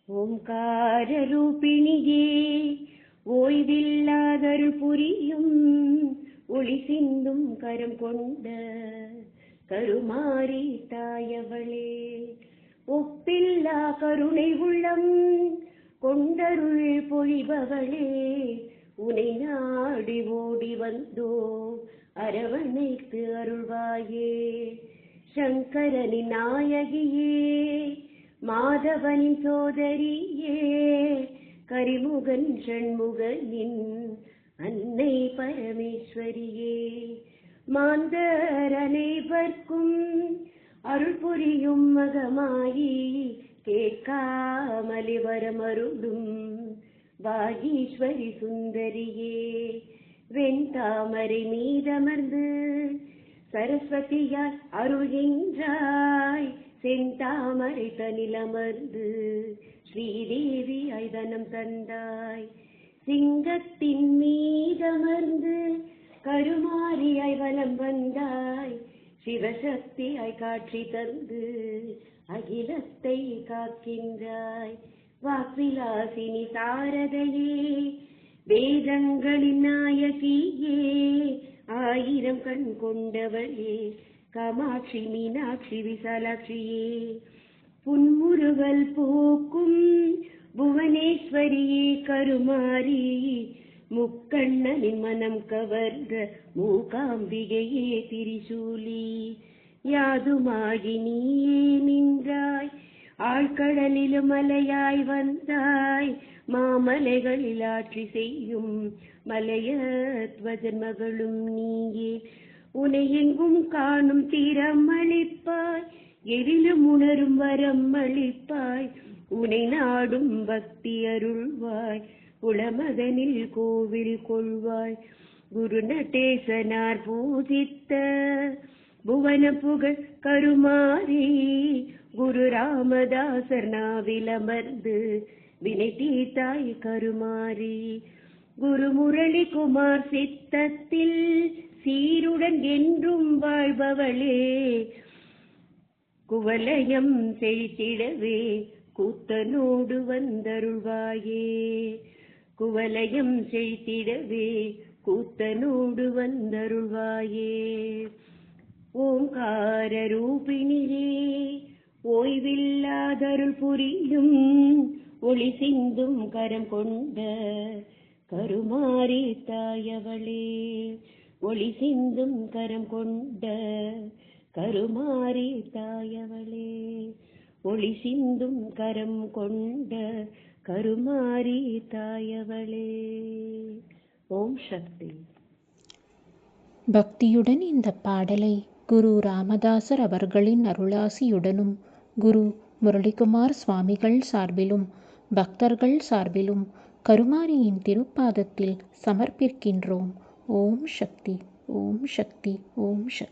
ஓம்கார ரூபிணியே ஓய்வில்லாதருள் புரியும் ஒளி சிந்தும் கரம் கொண்ட கருமாரி தாயவளே, ஒப்பில்லா கருணை உள்ளம் கொண்டருள் பொழிபவளே, உனை நாடி ஓடி வந்தோ அரவணைத்து அருள்வாயே. சங்கரனின் நாயகியே, மாதவனின் சோதரியே, கரிமுகன் ஷண்முகனின் அன்னை பரமேஸ்வரியே, மாந்தர் அனைவர்க்கும் அருள் புரியும் மகமாயி, கேட்காமலே வரமருளும் வாகீஸ்வரி சுந்தரியே, வெண்தாமரை மீதமர்ந்து சரஸ்வதியார் அருள்கின்றாய், செந்தாமரை தனிலமர்ந்து ஸ்ரீதேவி ஐதனம் தந்தாய், சிங்கத்தின் மீதமர்ந்து கருமாரியாய் வலம் வந்தாய், சிவசக்தியாய் காட்சி தந்து அகிலத்தை காக்கின்றாய், வாக்விலாசினி சாரதையே, வேதங்களின் நாயகியே, ஆயிரம் கண் கொண்டவளே, காமாட்சி மீனாட்சி விசாலாட்சியே, புன்முறுவல் போக்கும் புவனேஸ்வரியே, கருமாரி முக்கண்ணனின் மனம் கவர்ந்த மூகாம்பிகையே, திரிசூலி யாதுமாகி நீயே நின்றாய், ஆழ்கடலிலும் மலையாய் வந்தாய், மாமலைகளில் ஆட்சி செய்யும் மலையத்வஜன் மகளும் நீயே, உனை எங்கும் காணும் தீரம் அளிப்பாய், எதிலும் உணரும் வரம் அளிப்பாய், உனை நாடும் பக்தி அருள்வாய், உளமதனில் கோவில் கொள்வாய். குரு நடேசனார் பூஜித்த புவன புகழ் கருமாரி, குரு ராமதாசர் நாவிலமர்ந்து வினை தீர்த்தாய் கருமாரி, குரு முரளி குமார் சித்தத்தில் சீருடன் என்றும் வாழ்பவளே, குவலயம் செழித்திடவே கூத்தனோடு வந்தருள்வாயே, குவலயம் செழித்திடவே கூத்தனோடு வந்தருள்வாயே. ஓம்கார ரூபிணியே ஓய்வில்லாதருள் புரியும் ஒளி சிந்தும் கரம் கொண்ட கருமாரி தாயவளே, ஒளி சிந்தும் கரம் கொண்ட கருமாரி தாயவளே, ஒளி சிந்தும் கரம் கொண்ட கருமாரி தாயவளே. ஓம் சக்தி. பக்தியுடன் இந்த பாடலை குரு ராமதாசர் அவர்களின் அருளாசியுடனும் குரு முரளிகுமார் சுவாமிகள் சார்பிலும் பக்தர்கள் சார்பிலும் கருமாரியின் திருப்பாதத்தில் சமர்ப்பிக்கின்றோம். ஓம் சக்தி, ஓம் சக்தி, ஓம் சக்தி.